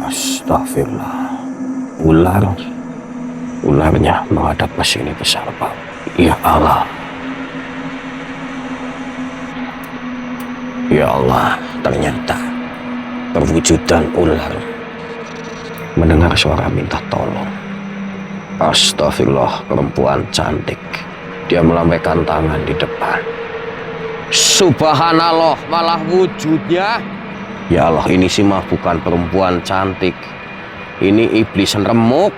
Astagfirullah. Ularnya menghadap ke sini besar, Pak. Ya Allah. Ya Allah, ternyata perwujudan ular mendengar suara minta tolong. Astagfirullah, perempuan cantik. Dia melambaikan tangan di depan. Subhanallah, malah wujudnya. Ya Allah, ini sih mah bukan perempuan cantik. Ini iblis remuk.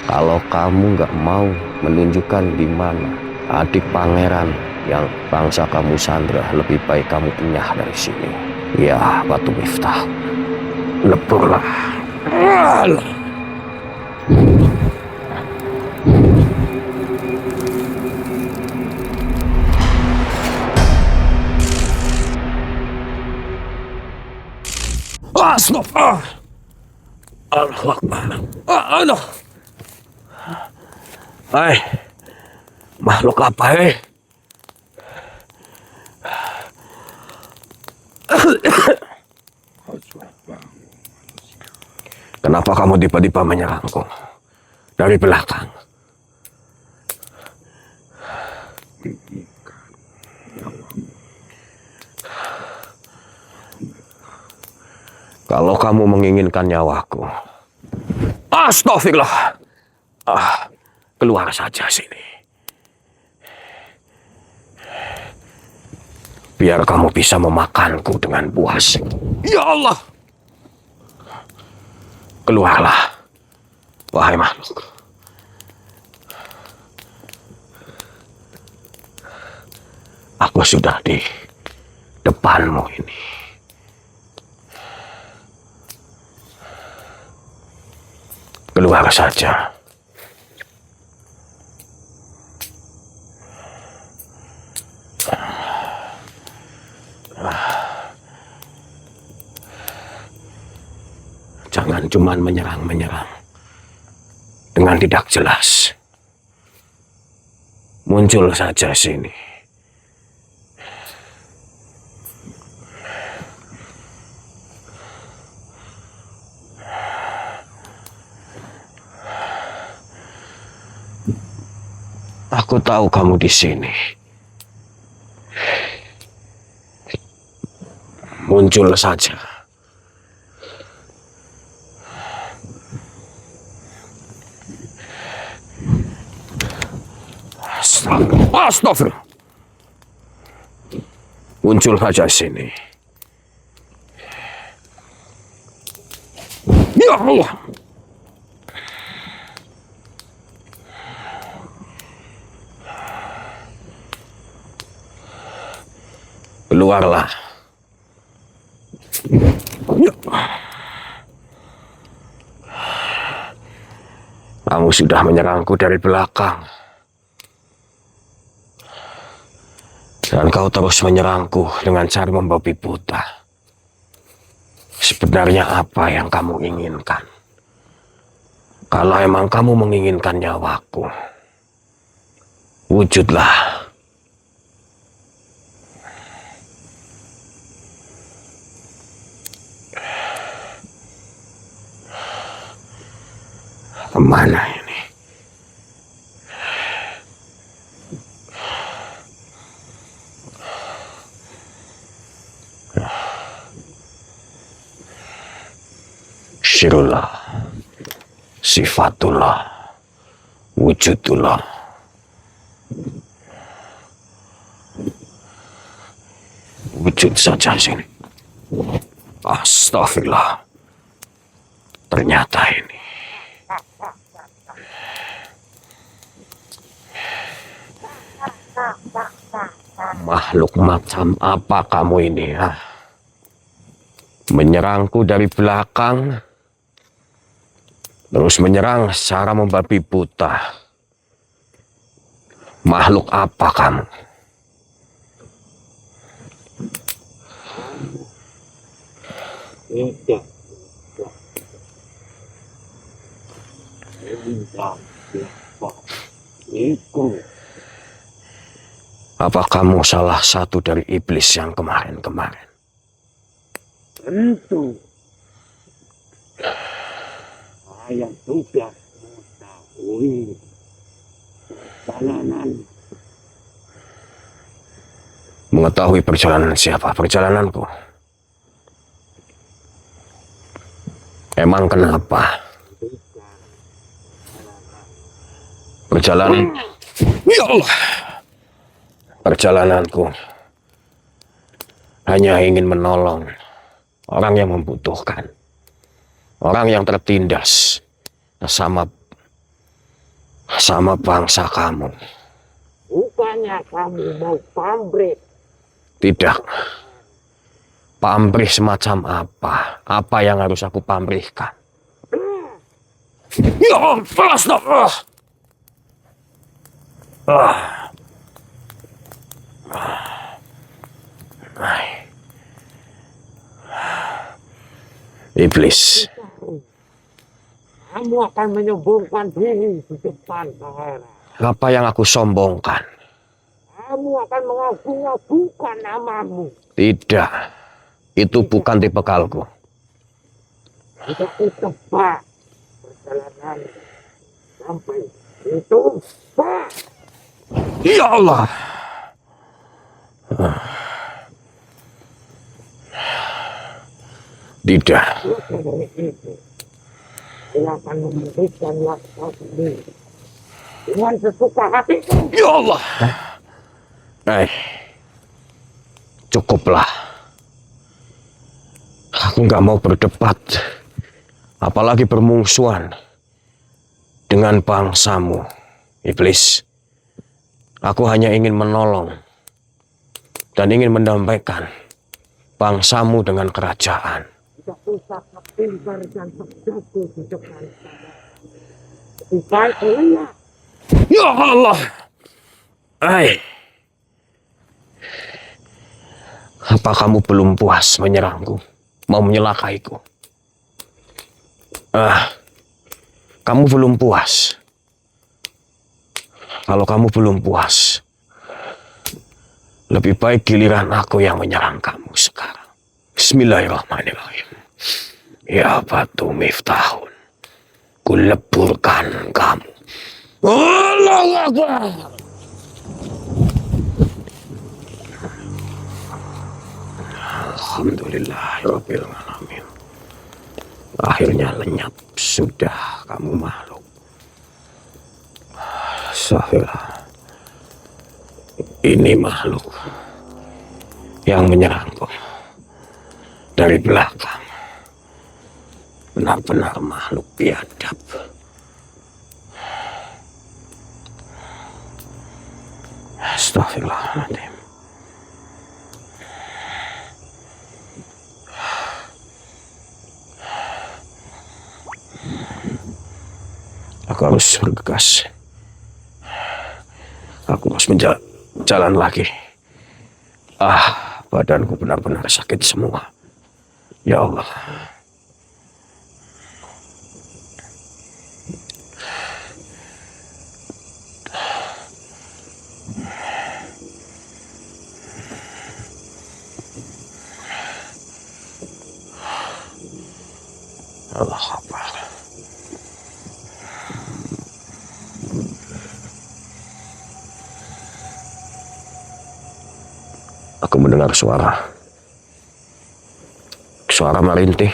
Kalau kamu nggak mau menunjukkan di mana adik pangeran yang bangsa kamu sandra, lebih baik kamu enyah dari sini. Ya, Batu Miftah, leburlah. Astagfirullah. Allahu Akbar. Aduh. Hai, makhluk apa ini? Kenapa kamu tiba-tiba menyerangku dari belakang? Kalau kamu menginginkan nyawaku, astagfirullah, keluar saja sini. Biar kamu bisa memakanku dengan puas. Ya Allah! Keluarlah, wahai makhluk. Aku sudah di depanmu ini. Keluar saja. Jangan cuma menyerang dengan tidak jelas. Muncul saja sini. Aku tahu kamu di sini. Muncul saja. Astagfirullah. Muncul saja sini. Ya Allah. Keluarlah. Ya. Kamu sudah menyerangku dari belakang. Dan kau terus menyerangku dengan cara membabi buta. Sebenarnya apa yang kamu inginkan? Kalau emang kamu menginginkan nyawaku, wujudlah. Kemana ini? Syirullah, sifatullah, wujudullah. Wujud saja sini. Astagfirullah. Ternyata ini. Makhluk macam apa kamu ini, ha? Menyerangku dari belakang, terus menyerang secara membabi buta. Makhluk apa kamu? Apa kamu salah satu dari iblis yang kemarin-kemarin? Tentu. Saya sudah mengetahui perjalanan. Mengetahui perjalanan siapa? Perjalananku. Emang kenapa? Perjalanan. Ya Allah. Perjalananku hanya ingin menolong orang yang membutuhkan. Orang yang tertindas sama bangsa kamu. Bukannya kamu mau pamrih? Tidak. Pamrih semacam apa? Apa yang harus aku pamrihkan? Ya Allah, Iblis. Kamu akan menyombongkan diri di depan Kahera. Apa yang aku sombongkan? Kamu akan mengagung-agungkan namamu. Tidak. Itu bukan tipe kalku. Untuk ditebak perjalanan sampai itu. Ya Allah. Tidak. Dia akan memberikan waktu dengan sesuka hatiku. Ya Allah. Cukuplah. Aku nggak mau berdebat, apalagi bermungsuhan dengan bangsamu, Iblis. Aku hanya ingin menolong dan ingin mendamaikan bangsamu dengan kerajaan. Tidak usah pintar dan terjatuh di depan sana. Lebih baik lenyap. Ya Allah. Apa kamu belum puas menyerangku? Mau menyelakaiku? Kamu belum puas. Kalau kamu belum puas, lebih baik giliran aku yang menyerang kamu sekarang. Bismillahirrahmanirrahim. Ya batu miftahun, kuleburkan kamu. Allahu Akbar. Alhamdulillahirabbil alamin. Akhirnya lenyap sudah kamu makhluk. Astagfirullah. Ini makhluk yang menyerangku dari belakang. Benar-benar makhluk biadab. Astagfirullahaladzim. Aku harus bergegas. Aku harus jalan lagi. Badanku benar-benar sakit semua. Ya Allah. Allah Akbar. Aku mendengar suara merintih.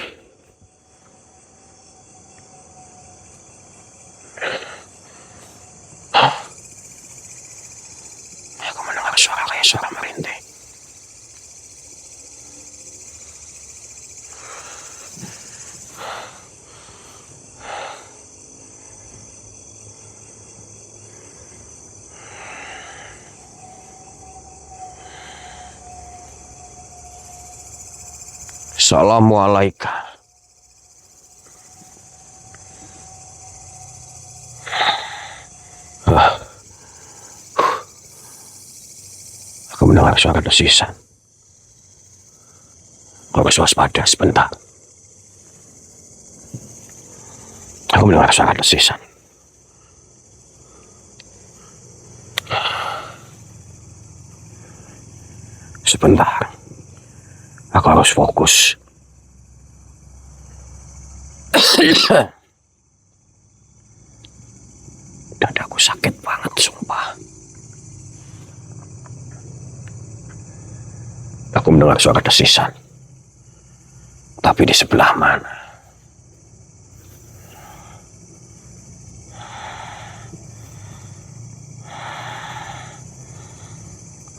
Aku mendengar suara merintih. Assalamualaikum. Aku mendengar suara desisan. Harus waspada sebentar. Aku mendengar suara desisan. Sebentar. Aku harus fokus. Aku mendengar suara desisan. Tapi di sebelah mana?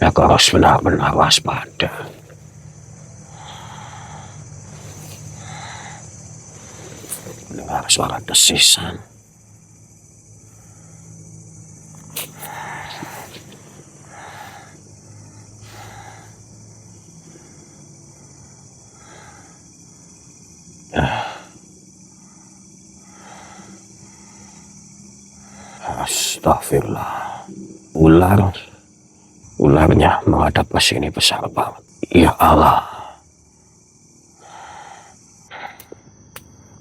Aku harus benar-benar waspada. Mendengar suara desisan. Astagfirullah. Ularnya menghadap ke sini besar banget. Ya Allah.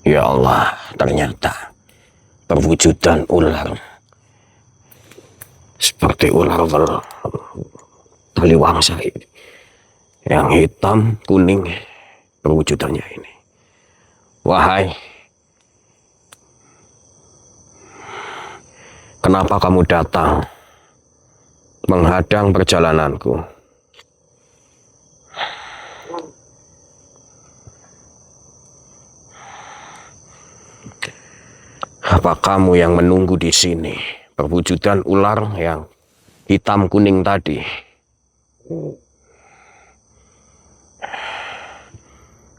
Ya Allah, ternyata perwujudan ular seperti ular bertaliwangsa ini. Yang hitam, kuning perwujudannya ini. Wahai, kenapa kamu datang menghadang perjalananku? Apa kamu yang menunggu di sini? Perwujudan ular yang hitam kuning tadi.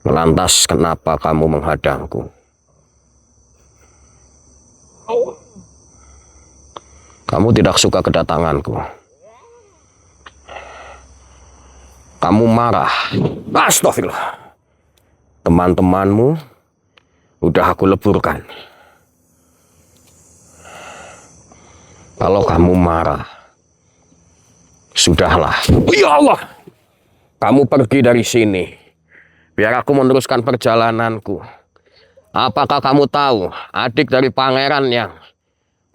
Lantas kenapa kamu menghadangku? Kamu tidak suka kedatanganku. Kamu marah. Astagfirullah. Teman-temanmu udah aku leburkan. Kalau kamu marah, sudahlah. Ya Allah, kamu pergi dari sini. Biar aku meneruskan perjalananku. Apakah kamu tahu adik dari pangeran yang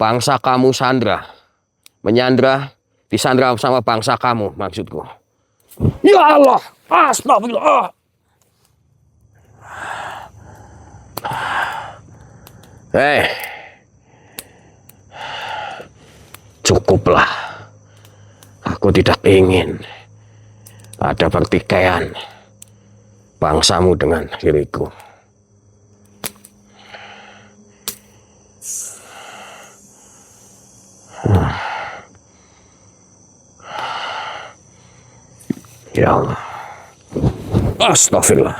bangsa kamu sandra, disandra sama bangsa kamu, maksudku. Ya Allah, astagfirullah. Cukuplah. Aku tidak ingin ada pertikaian bangsamu dengan diriku. Ya Allah. Astagfirullah.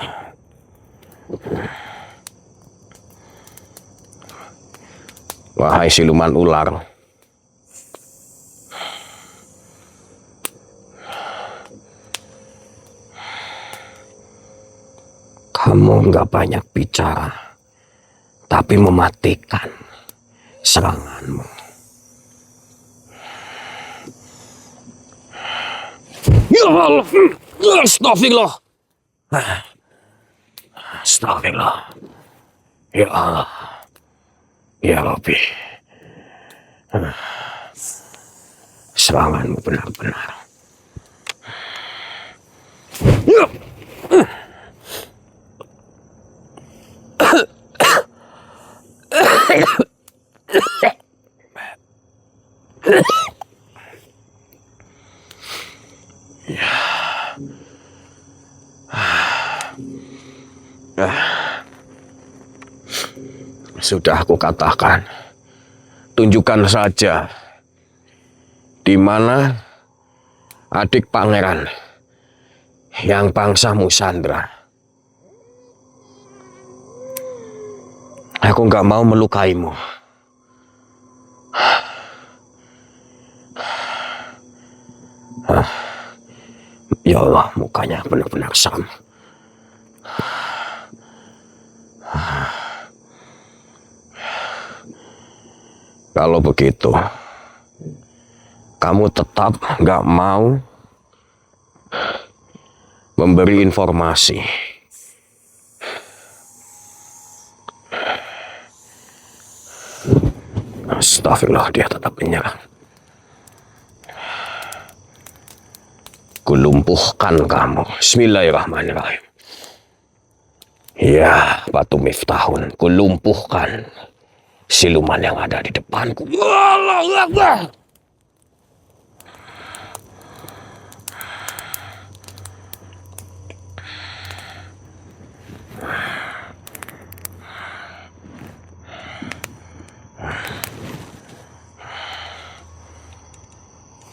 Wahai siluman ular. Kamu nggak banyak bicara, tapi mematikan seranganmu. Ya Allah, astagfirullah. Astagfirullah. Ya Allah, ya Rabbi. Seranganmu benar-benar. Ya. Sudah aku katakan, tunjukkan saja di mana adik pangeran yang bangsamu sandra. Aku nggak mau melukaimu. Ya Allah, mukanya benar-benar sama. Kalau begitu, kamu tetap nggak mau memberi informasi. Astagfirullah, dia tetap menyerang. Kulumpuhkan kamu. Bismillahirrahmanirrahim. Ya, Batu Miftahun, kulumpuhkan siluman yang ada di depanku. Allahu Akbar.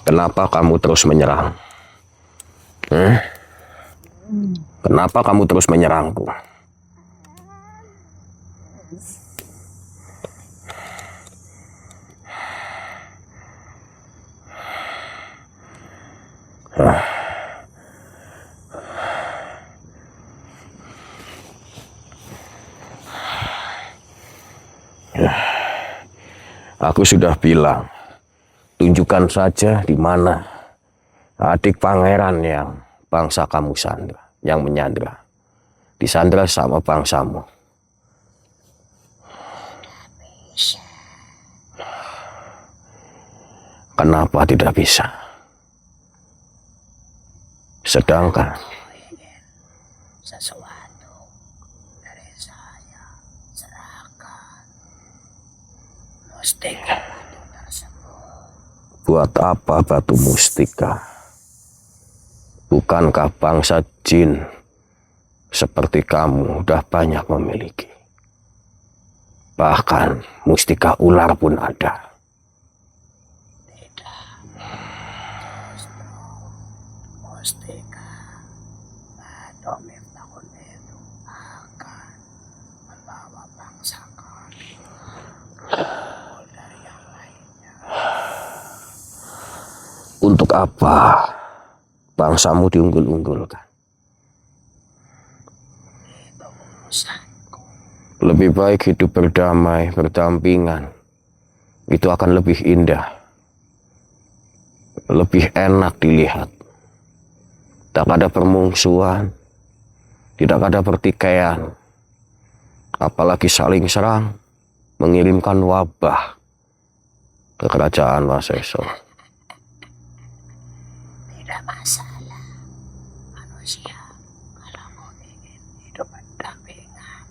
Kenapa kamu terus menyerang? Kenapa kamu terus menyerangku? Aku sudah bilang, tunjukkan saja di mana adik pangeran yang bangsa kamu sandra, yang menyandra. Disandra sama bangsamu. Kenapa tidak bisa? Sedangkan sesuatu dari saya, serahkan mustika batu tersebut. buat apa batu mustika? Bukankah bangsa jin seperti kamu udah banyak memiliki? Bahkan mustika ular pun ada. Mustika batu Miftahul itu akan membawa bangsa kami dari yang lainnya. Untuk apa bangsamu diunggul-unggulkan? Itu urusanku. Lebih baik hidup berdamai, berdampingan. Itu akan lebih indah. Lebih enak dilihat. Tidak ada permusuhan. Tidak ada pertikaian. Apalagi saling serang. Mengirimkan wabah ke kerajaan Waseso. Tidak masalah. Manusia, kalau kau ingin hidup berdampingan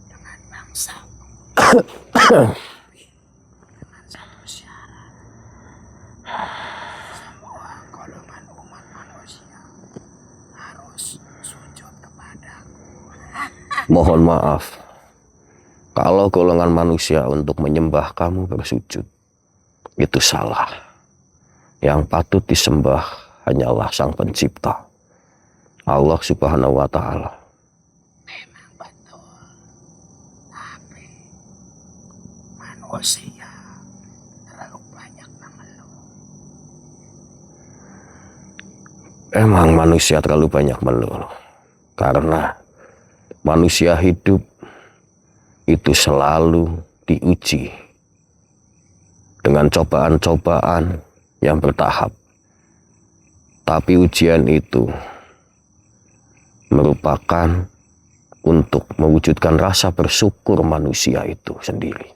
dengan bangsamu, dengan satu syarat, semua golongan umat manusia harus sujud kepadaku. Mohon maaf. Kalau golongan manusia untuk menyembah kamu bersujud, itu salah. Yang patut disembah hanyalah Sang Pencipta, Allah Subhanahu wa Ta'ala. Memang betul, tapi manusia terlalu banyak mengeluh. Emang manusia terlalu banyak mengeluh, karena manusia hidup itu selalu diuji dengan cobaan-cobaan yang bertahap. Tapi ujian itu merupakan untuk mewujudkan rasa bersyukur manusia itu sendiri.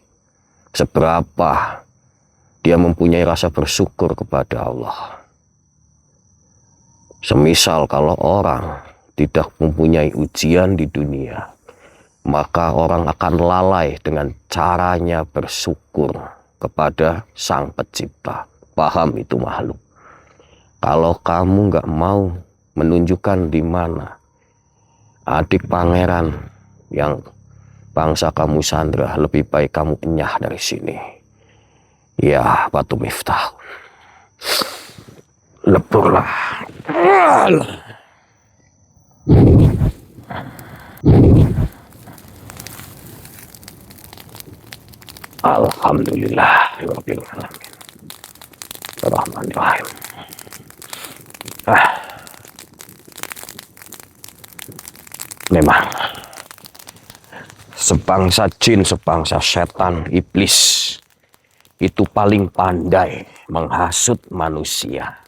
Seberapa dia mempunyai rasa bersyukur kepada Allah. Semisal kalau orang tidak mempunyai ujian di dunia, maka orang akan lalai dengan caranya bersyukur kepada Sang Pencipta. Paham itu makhluk. Kalau kamu nggak mau menunjukkan di mana adik pangeran yang bangsa kamu sandra, lebih baik kamu enyah dari sini. Ya, Batu Miftah. Leburlah. Alhamdulillah, Rabbil Alamin. Rahmanirrahim. Memang sebangsa jin, sebangsa setan, iblis itu paling pandai menghasut manusia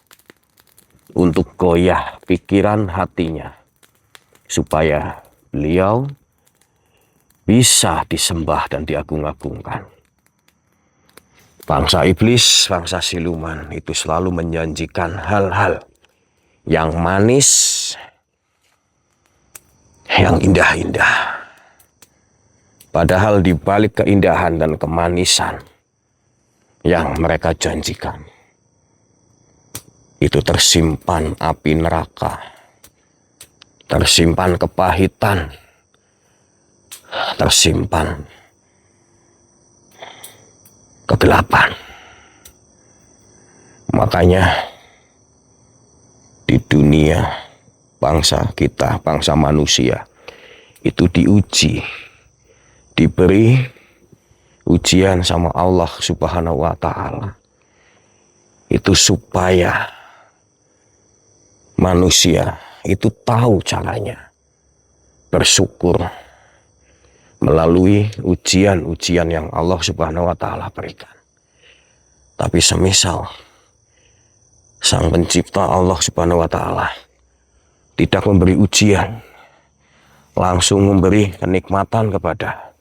untuk goyah pikiran hatinya supaya beliau bisa disembah dan diagung-agungkan. Bangsa iblis, bangsa siluman itu selalu menjanjikan hal-hal yang manis, yang indah-indah. Padahal di balik keindahan dan kemanisan yang mereka janjikan, itu tersimpan api neraka, tersimpan kepahitan, tersimpan kegelapan. Makanya di dunia bangsa kita, bangsa manusia itu diuji, diberi ujian sama Allah Subhanahu wa Ta'ala. Itu supaya manusia itu tahu caranya bersyukur melalui ujian-ujian yang Allah Subhanahu wa Ta'ala berikan. Tapi semisal Sang Pencipta Allah Subhanahu wa Ta'ala tidak memberi ujian, langsung memberi kenikmatan kepada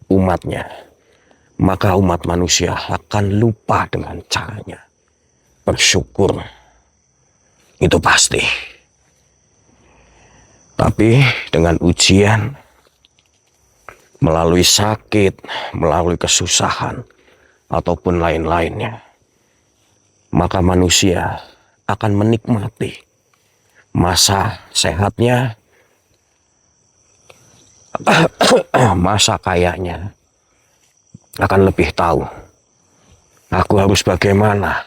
umatnya, maka umat manusia akan lupa dengan caranya bersyukur. Itu pasti. Tapi dengan ujian, melalui sakit, melalui kesusahan, ataupun lain-lainnya, maka manusia akan menikmati masa sehatnya, masa kayanya, akan lebih tahu aku harus bagaimana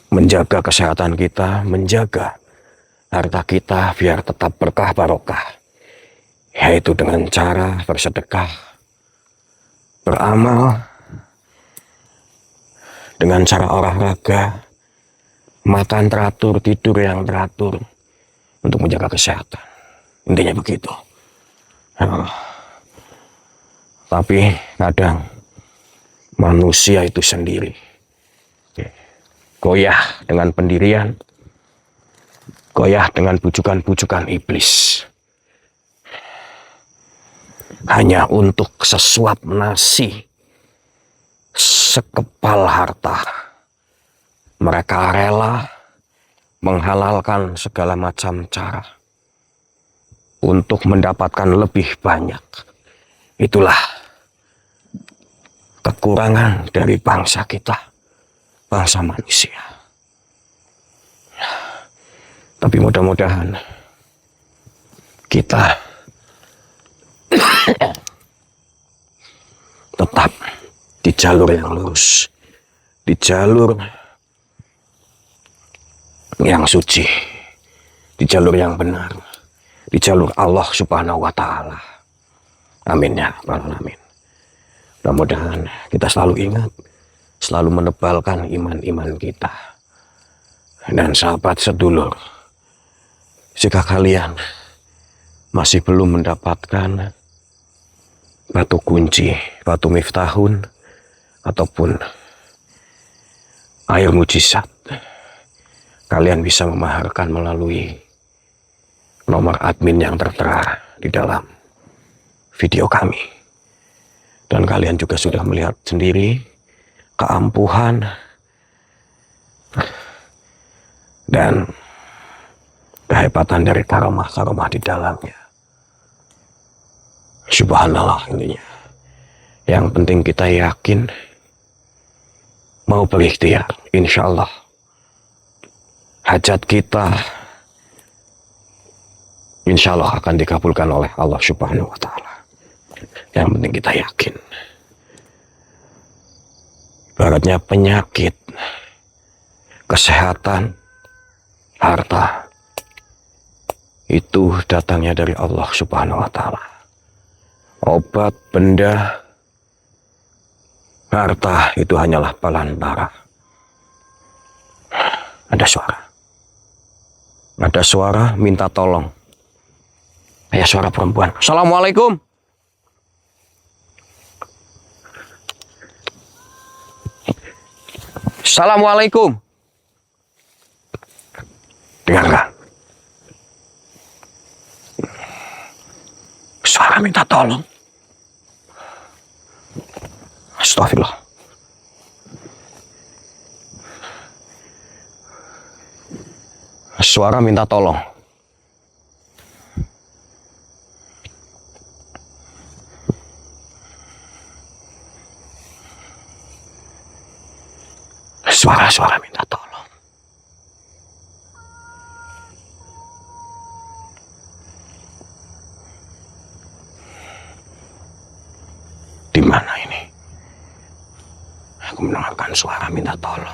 menjaga kesehatan kita, menjaga harta kita biar tetap berkah barokah, yaitu dengan cara bersedekah, beramal, dengan cara olahraga, makan teratur, tidur yang teratur untuk menjaga kesehatan. Intinya begitu. Tapi kadang manusia itu sendiri goyah dengan pendirian, goyah dengan bujukan-bujukan iblis, hanya untuk sesuap nasi, sekepal harta. Mereka rela menghalalkan segala macam cara untuk mendapatkan lebih banyak. Itulah kekurangan dari bangsa kita, bangsa manusia. Tapi mudah-mudahan kita tetap di jalur yang lurus, di jalur yang suci, di jalur yang benar, di jalur Allah Subhanahu wa Ta'ala. Amin ya rabbal alamin. Mudah-mudahan kita selalu ingat, selalu menebalkan iman-iman kita. Dan sahabat sedulur, jika kalian masih belum mendapatkan batu kunci, batu miftahun, ataupun air mujizat, kalian bisa memaharkan melalui nomor admin yang tertera di dalam video kami. Dan kalian juga sudah melihat sendiri keampuhan dan kehebatan dari karomah-karomah di dalamnya. Subhanallah intinya. Yang penting kita yakin, mau berikhtiar, insya Allah hajat kita insya Allah akan dikabulkan oleh Allah Subhanahu wa Ta'ala. Yang penting kita yakin. Ibaratnya penyakit, kesehatan, harta itu datangnya dari Allah Subhanahu wa Ta'ala. Obat, benda, harta itu hanyalah pelantara. Ada suara. Ada suara minta tolong. Kayak suara perempuan. Assalamualaikum. Assalamualaikum. Dengarkan. Suara minta tolong. Astagfirullah. Suara minta tolong. Suara-suara minta tolong. Di mana ini? Aku mendengarkan suara minta tolong.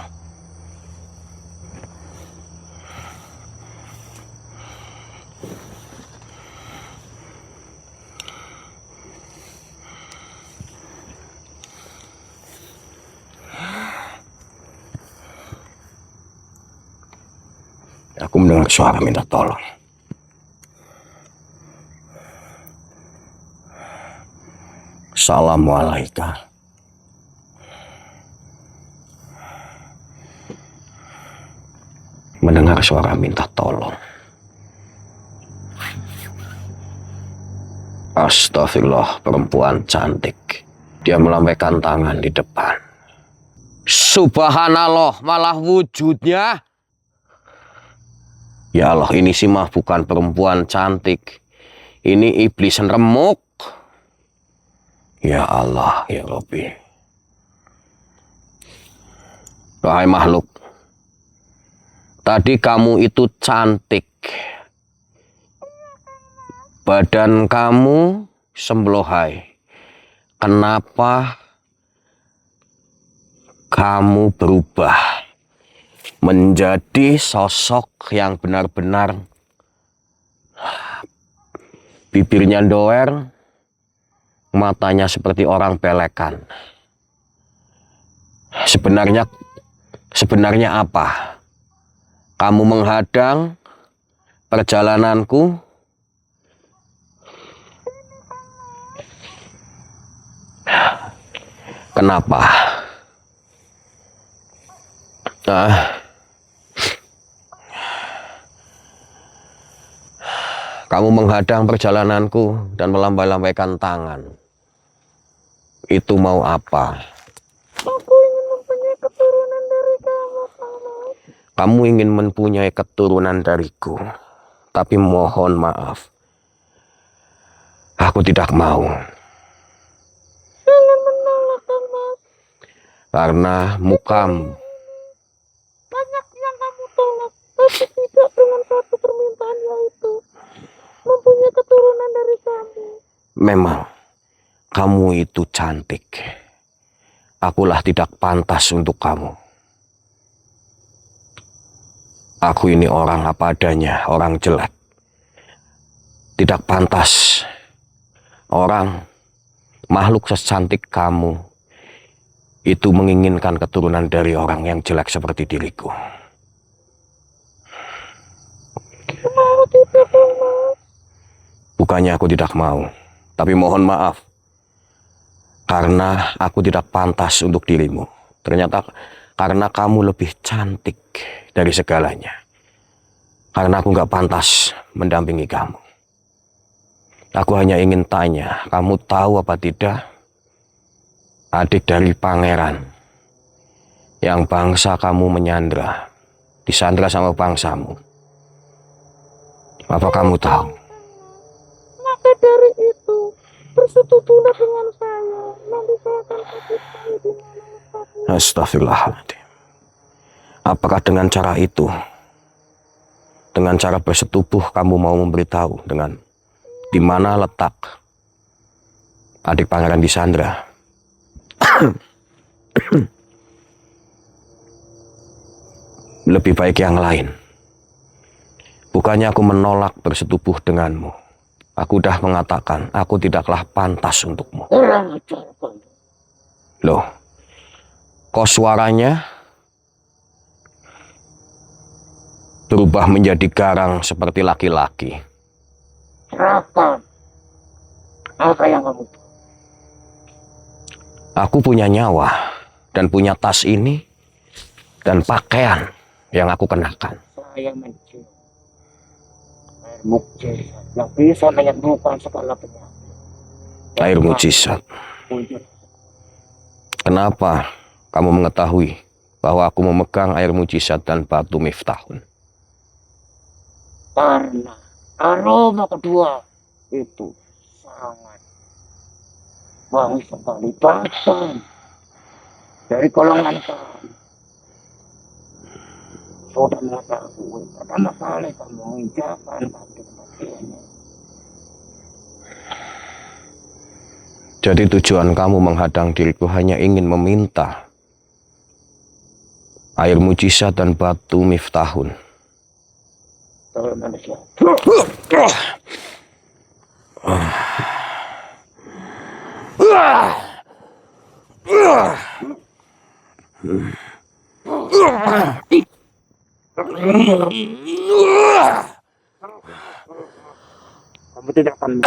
Aku mendengar suara minta tolong. Assalamualaikum. Mendengar suara minta tolong. Astagfirullah, perempuan cantik. Dia melambaikan tangan di depan. Subhanallah, malah wujudnya. Ya Allah, ini sih mah bukan perempuan cantik. Ini iblis remuk. Ya Allah, ya Rabbi. Wahai makhluk, tadi kamu itu cantik. Badan kamu semblohai. Kenapa kamu berubah menjadi sosok yang benar-benar bibirnya doer, matanya seperti orang pelekan? Sebenarnya apa? Kamu menghadang perjalananku. Kenapa? Kamu menghadang perjalananku dan melambai-lambaikan tangan. Itu mau apa? Aku ingin mempunyai keturunan dari kamu, Paman. Kamu ingin mempunyai keturunan dariku. Tapi mohon maaf. Aku tidak mau. Jangan menolak, Mas. Karena mukamu. Banyak yang kamu tolak, tapi tidak dengan satu permintaan, yaitu mempunyai keturunan dari kamu. Memang kamu itu cantik. Akulah tidak pantas untuk kamu. Aku ini orang apa adanya, orang jelek. Tidak pantas orang, makhluk secantik kamu itu menginginkan keturunan dari orang yang jelek seperti diriku. Mau tidak, Mas? Bukannya aku tidak mau, tapi mohon maaf. Karena aku tidak pantas untuk dirimu. Ternyata karena kamu lebih cantik dari segalanya. Karena aku gak pantas mendampingi kamu. Aku hanya ingin tanya, kamu tahu apa tidak? Adik dari pangeran yang bangsa kamu menyandra, disandra sama bangsamu. Apa kamu tahu? Maka dari itu, bersetubuhlah dengan saya. Nanti saya akan kasih tahu di mana letaknya. Astagfirullahaladzim. Apakah dengan cara itu, dengan cara bersetubuh kamu mau memberitahu dengan di mana letak adik pangeran disandra? Lebih baik yang lain. Bukannya aku menolak bersetubuh denganmu. Aku sudah mengatakan, aku tidaklah pantas untukmu. Kurang ajar, Paman. Loh, kok suaranya berubah menjadi garang seperti laki-laki? Serahkan. Apa yang kamu tahu? Aku punya nyawa dan punya tas ini dan pakaian yang aku kenakan. Saya mencium air mukjizat yang bisa menyembuhkan segala penyakit. Air mujizat. Wujud. Kenapa kamu mengetahui bahwa aku memegang air mujizat dan batu miftahun? Karena aroma kedua itu sangat wangi sekali, bahkan dari golongan kami sudah mengetahui pertama kali kamu menginjakan batu tempat ini. Jadi tujuan kamu menghadang diriku hanya ingin meminta air mujizat dan batu miftahun. Kamu tidak akan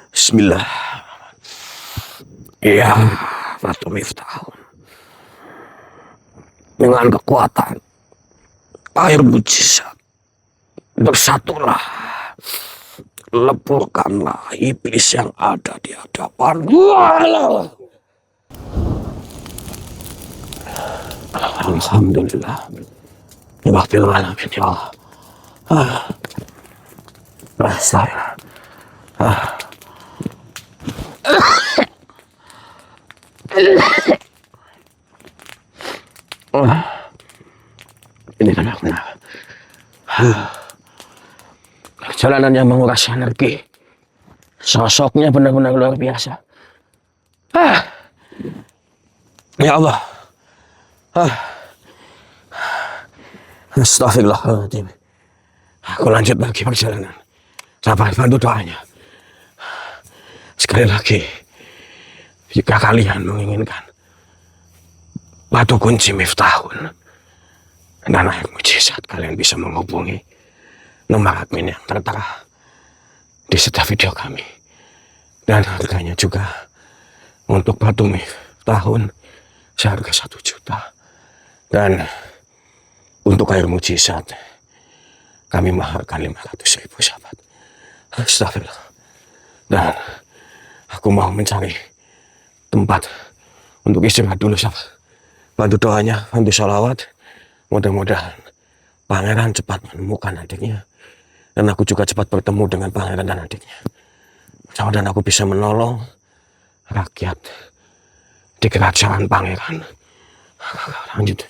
Bismillah. Ya, batu miftahun. Dengan kekuatan air mujizat, bersatulah, leburkanlah iblis yang ada di hadapan. Alhamdulillah. Rabbil alamin ya Allah. Saya. Ini kenapa? Jalanannya menguras energi. Sosoknya benar-benar luar biasa. Ya Allah. Astagfirullahaladzim. Aku lanjut lagi perjalanan. Sabar, bantu doanya. Sekali lagi, jika kalian menginginkan batu kunci miftahun dan air mujizat, kalian bisa menghubungi nomor admin yang tertera di setiap video kami. Dan harganya juga untuk batu miftahun seharga 1 juta. Dan untuk air mujizat kami mahalkan 500.000 sahabat. Astagfirullah. Dan aku mau mencari tempat untuk istirahat dulu sahabat. Bantu doanya, bantu sholawat. Mudah-mudahan pangeran cepat menemukan adiknya. Dan aku juga cepat bertemu dengan pangeran dan adiknya. Mudah-mudahan aku bisa menolong rakyat di kerajaan pangeran. Lanjut.